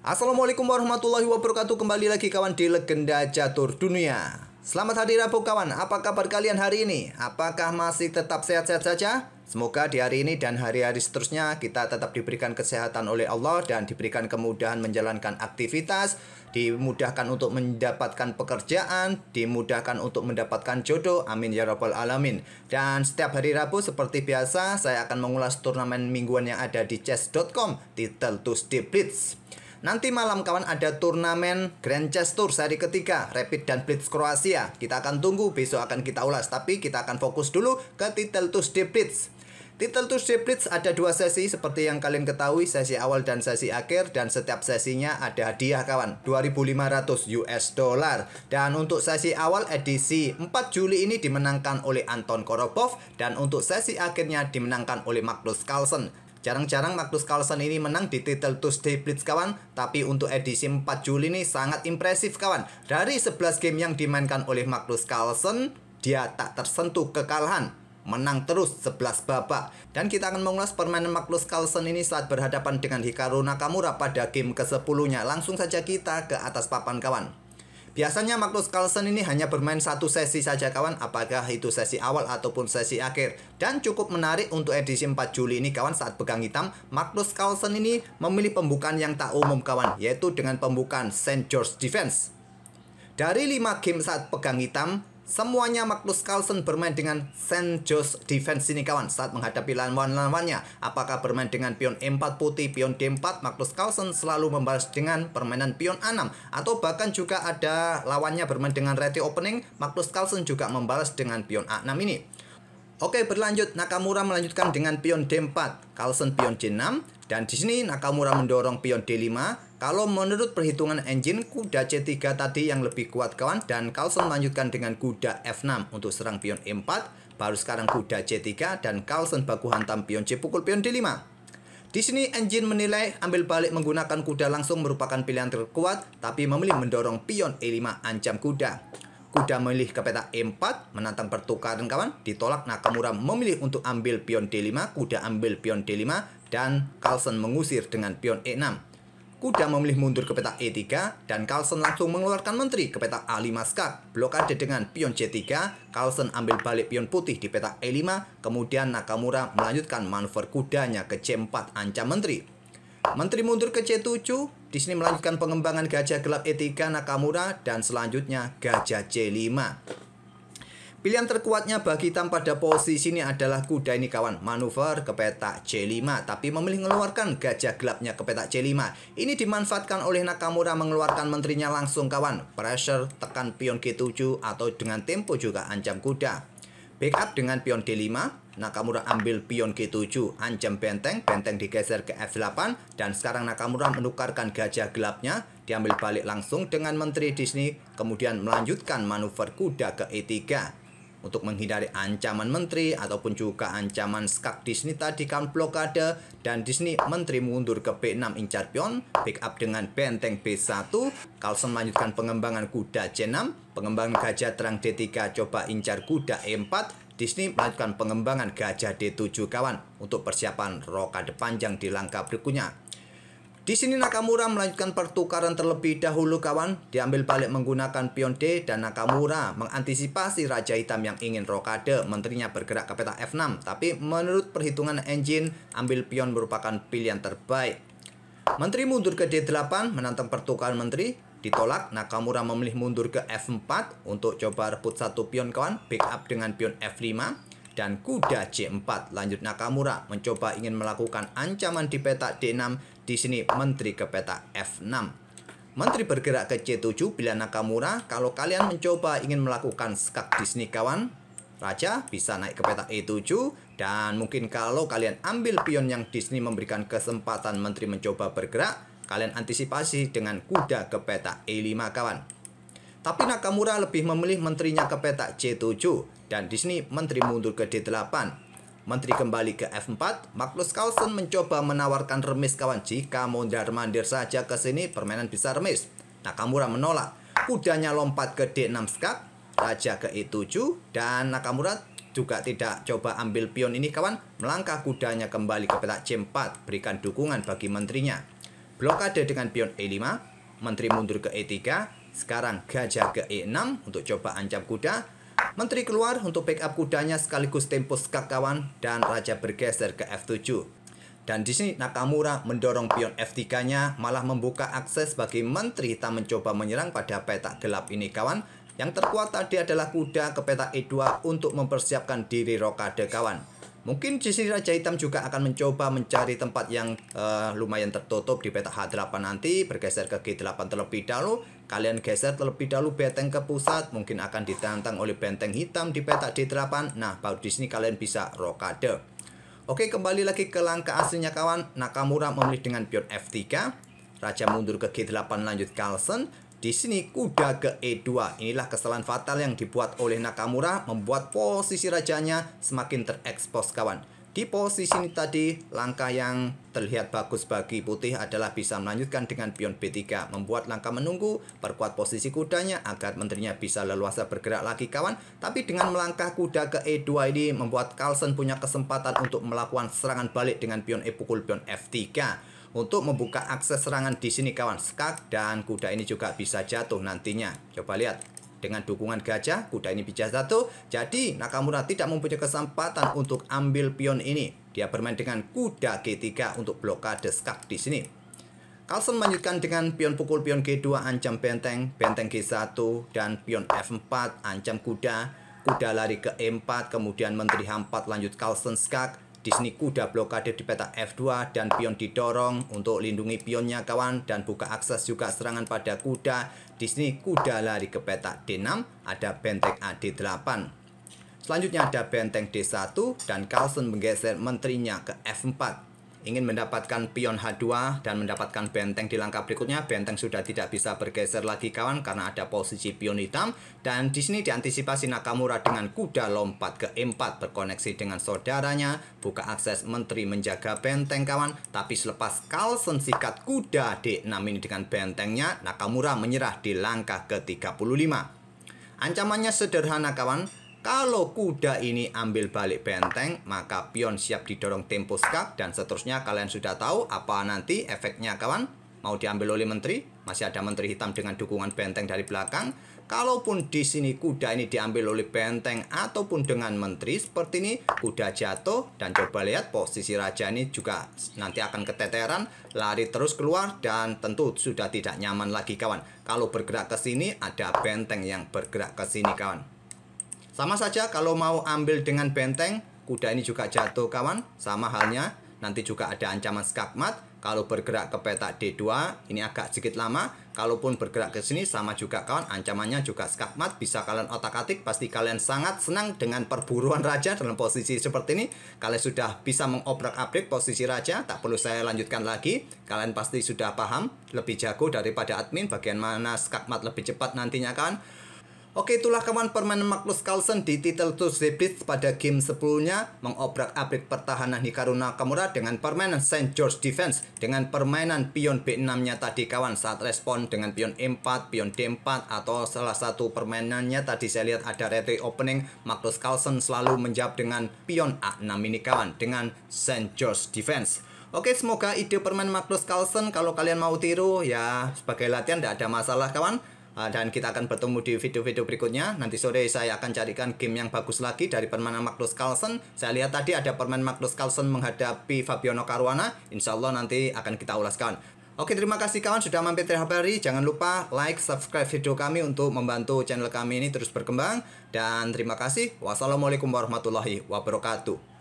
Assalamualaikum warahmatullahi wabarakatuh. Kembali lagi kawan di Legenda Catur Dunia. Selamat hari Rabu kawan. Apa kabar kalian hari ini? Apakah masih tetap sehat-sehat saja? Semoga di hari ini dan hari-hari seterusnya kita tetap diberikan kesehatan oleh Allah dan diberikan kemudahan menjalankan aktivitas, dimudahkan untuk mendapatkan pekerjaan, dimudahkan untuk mendapatkan jodoh. Amin ya rabbal alamin. Dan setiap hari Rabu seperti biasa saya akan mengulas turnamen mingguan yang ada di chess.com, Title Tuesday Blitz. Nanti malam kawan ada turnamen Grand Chess Tour seri ketiga, Rapid dan Blitz Kroasia. Kita akan tunggu, besok akan kita ulas. Tapi kita akan fokus dulu ke Title Tuesday Blitz. Title Tuesday Blitz ada dua sesi seperti yang kalian ketahui, sesi awal dan sesi akhir. Dan setiap sesinya ada hadiah kawan, 2.500 US dollar. Dan untuk sesi awal edisi 4 Juli ini dimenangkan oleh Anton Korobov. Dan untuk sesi akhirnya dimenangkan oleh Magnus Carlsen. Jarang-jarang Magnus Carlsen ini menang di Title Tuesday Blitz kawan. Tapi untuk edisi 4 Juli ini sangat impresif kawan. Dari 11 game yang dimainkan oleh Magnus Carlsen, dia tak tersentuh kekalahan, menang terus 11 babak. Dan kita akan mengulas permainan Magnus Carlsen ini saat berhadapan dengan Hikaru Nakamura pada game ke-10-nya. Langsung saja kita ke atas papan kawan. Biasanya Magnus Carlsen ini hanya bermain satu sesi saja kawan, apakah itu sesi awal ataupun sesi akhir. Dan cukup menarik untuk edisi 4 Juli ini kawan, saat pegang hitam, Magnus Carlsen ini memilih pembukaan yang tak umum kawan, yaitu dengan pembukaan St. George Defense. Dari 5 game saat pegang hitam, semuanya Magnus Carlsen bermain dengan St. George Defense ini kawan saat menghadapi lawan-lawannya. Apakah bermain dengan pion E4 putih, pion D4, Magnus Carlsen selalu membalas dengan permainan pion A6. Atau bahkan juga ada lawannya bermain dengan ready opening, Magnus Carlsen juga membalas dengan pion A6 ini. Oke, berlanjut, Nakamura melanjutkan dengan pion D4, Carlsen pion C6, dan di sini Nakamura mendorong pion D5. Kalau menurut perhitungan engine, kuda C3 tadi yang lebih kuat kawan, dan Carlsen melanjutkan dengan kuda F6 untuk serang pion E4, baru sekarang kuda C3 dan Carlsen baku hantam pion C pukul pion D5. Di sini engine menilai ambil balik menggunakan kuda langsung merupakan pilihan terkuat, tapi memilih mendorong pion E5 ancam kuda. Kuda memilih ke peta E4, menantang pertukaran kawan, ditolak. Nakamura memilih untuk ambil pion D5, kuda ambil pion D5, dan Carlsen mengusir dengan pion E6. Kuda memilih mundur ke peta E3, dan Carlsen langsung mengeluarkan menteri ke peta A5 skak. Blokade dengan pion C3, Carlsen ambil balik pion putih di peta E5, kemudian Nakamura melanjutkan manuver kudanya ke C4 ancam menteri. Menteri mundur ke C7, di sini melanjutkan pengembangan gajah gelap E3 Nakamura, dan selanjutnya gajah C5. Pilihan terkuatnya bagi hitam pada posisi ini adalah kuda ini kawan, manuver ke peta C5, tapi memilih mengeluarkan gajah gelapnya ke peta C5. Ini dimanfaatkan oleh Nakamura mengeluarkan menterinya langsung kawan. Pressure, tekan pion G7 atau dengan tempo juga ancam kuda. Backup dengan pion D5, Nakamura ambil pion G7, ancam benteng, benteng digeser ke F8, dan sekarang Nakamura menukarkan gajah gelapnya, diambil balik langsung dengan menteri di sini, kemudian melanjutkan manuver kuda ke E3. Untuk menghindari ancaman menteri ataupun juga ancaman skak di sini tadi kawan blokade, dan di sini menteri mundur ke B6 incar pion, backup dengan benteng B1, Carlsen melanjutkan pengembangan kuda C6, pengembangan gajah terang D3 coba incar kuda E4, di sini melanjutkan pengembangan gajah D7 kawan untuk persiapan rokade panjang di langkah berikutnya. Di sini Nakamura melanjutkan pertukaran terlebih dahulu kawan, diambil balik menggunakan pion D, dan Nakamura mengantisipasi raja hitam yang ingin rokade, menterinya bergerak ke peta F6, tapi menurut perhitungan engine, ambil pion merupakan pilihan terbaik. Menteri mundur ke D8, menantang pertukaran menteri, ditolak. Nakamura memilih mundur ke F4 untuk coba rebut satu pion kawan, backup dengan pion F5, dan kuda C4. Lanjut Nakamura mencoba ingin melakukan ancaman di peta D6. Di sini menteri ke peta F6. Menteri bergerak ke C7, pilihan Nakamura. Kalau kalian mencoba ingin melakukan skak di sini kawan, raja bisa naik ke peta E7, dan mungkin kalau kalian ambil pion yang di sini memberikan kesempatan menteri mencoba bergerak, kalian antisipasi dengan kuda ke peta E5 kawan. Tapi Nakamura lebih memilih menterinya ke peta C7, dan di sini menteri mundur ke D8. Menteri kembali ke F4, Magnus Carlsen mencoba menawarkan remis kawan. Jika mondar-mandir saja ke sini, permainan bisa remis. Nakamura menolak. Kudanya lompat ke D6 skak, raja ke E7, dan Nakamura juga tidak coba ambil pion ini kawan. Melangkah kudanya kembali ke peta C4, berikan dukungan bagi menterinya. blokade dengan pion E5, menteri mundur ke E3, sekarang gajah ke E6 untuk coba ancam kuda, menteri keluar untuk backup kudanya sekaligus tempo skak kawan, dan raja bergeser ke F7. Dan di sini Nakamura mendorong pion F3-nya, malah membuka akses bagi menteri hitam mencoba menyerang pada petak gelap ini kawan. Yang terkuat tadi adalah kuda ke petak E2 untuk mempersiapkan diri rokade kawan. Mungkin di sini raja hitam juga akan mencoba mencari tempat yang lumayan tertutup di petak H8 nanti, bergeser ke G8 terlebih dahulu. Kalian geser terlebih dahulu benteng ke pusat, mungkin akan ditantang oleh benteng hitam di petak D8. Nah, baru di sini kalian bisa rokade. Oke, kembali lagi ke langkah aslinya kawan. Nakamura memilih dengan pion F3, raja mundur ke G8 lanjut Carlsen. Di sini kuda ke E2. Inilah kesalahan fatal yang dibuat oleh Nakamura, membuat posisi rajanya semakin terekspos kawan. Di posisi ini tadi, langkah yang terlihat bagus bagi putih adalah bisa melanjutkan dengan pion B3, membuat langkah menunggu, perkuat posisi kudanya agar menterinya bisa leluasa bergerak lagi kawan. Tapi dengan melangkah kuda ke E2 ini membuat Carlsen punya kesempatan untuk melakukan serangan balik dengan pion E pukul pion F3. Untuk membuka akses serangan di sini kawan, skak dan kuda ini juga bisa jatuh nantinya. Coba lihat, dengan dukungan gajah, kuda ini bisa jatuh. Jadi Nakamura tidak mempunyai kesempatan untuk ambil pion ini. Dia bermain dengan kuda G3 untuk blokade skak di sini. Carlsen melanjutkan dengan pion pukul pion G2 ancam benteng, benteng G1 dan pion F4 ancam kuda. Kuda lari ke E4, kemudian menteri H4 lanjut Carlsen skak. Di sini kuda blokade di petak F2 dan pion didorong untuk lindungi pionnya kawan dan buka akses juga serangan pada kuda. Di sini kuda lari ke petak D6, ada benteng AD8. Selanjutnya ada benteng D1 dan Carlsen menggeser menterinya ke F4. Ingin mendapatkan pion H2 dan mendapatkan benteng di langkah berikutnya. Benteng sudah tidak bisa bergeser lagi kawan karena ada posisi pion hitam. Dan di sini diantisipasi Nakamura dengan kuda lompat ke E4 berkoneksi dengan saudaranya. Buka akses menteri menjaga benteng kawan. Tapi selepas Carlsen sikat kuda D6 ini dengan bentengnya, Nakamura menyerah di langkah ke-35. Ancamannya sederhana kawan. Kalau kuda ini ambil balik benteng, maka pion siap didorong tempo skak dan seterusnya. Kalian sudah tahu apa nanti efeknya kawan. Mau diambil oleh menteri, masih ada menteri hitam dengan dukungan benteng dari belakang. Kalaupun di sini kuda ini diambil oleh benteng ataupun dengan menteri seperti ini, kuda jatuh dan coba lihat posisi raja ini juga nanti akan keteteran, lari terus keluar dan tentu sudah tidak nyaman lagi kawan. Kalau bergerak ke sini ada benteng yang bergerak ke sini kawan. Sama saja kalau mau ambil dengan benteng, kuda ini juga jatuh kawan. Sama halnya, nanti juga ada ancaman skakmat. Kalau bergerak ke petak D2, ini agak sedikit lama. Kalaupun bergerak ke sini, sama juga kawan. Ancamannya juga skakmat. Bisa kalian otak-atik, pasti kalian sangat senang dengan perburuan raja dalam posisi seperti ini. Kalian sudah bisa mengobrak-abrik posisi raja, tak perlu saya lanjutkan lagi. Kalian pasti sudah paham, lebih jago daripada admin, bagaimana skakmat lebih cepat nantinya kawan. Oke, itulah kawan permainan Magnus Carlsen di title to the Beast pada game sebelumnya, mengobrak-abrik pertahanan Hikaru Nakamura dengan permainan St. George Defense, dengan permainan pion B6-nya tadi kawan saat respon dengan pion E4, pion D4, atau salah satu permainannya tadi saya lihat ada retry opening. Magnus Carlsen selalu menjawab dengan pion A6 ini kawan, dengan St. George Defense. Oke, semoga ide permainan Magnus Carlsen kalau kalian mau tiru ya sebagai latihan tidak ada masalah kawan. Dan kita akan bertemu di video-video berikutnya. Nanti sore saya akan carikan game yang bagus lagi dari permainan Magnus Carlsen. Saya lihat tadi ada permainan Magnus Carlsen menghadapi Fabiano Caruana. Insya Allah nanti akan kita ulas kawan. Oke, terima kasih kawan sudah mampir tiap hari. Jangan lupa like, subscribe video kami untuk membantu channel kami ini terus berkembang. Dan terima kasih. Wassalamualaikum warahmatullahi wabarakatuh.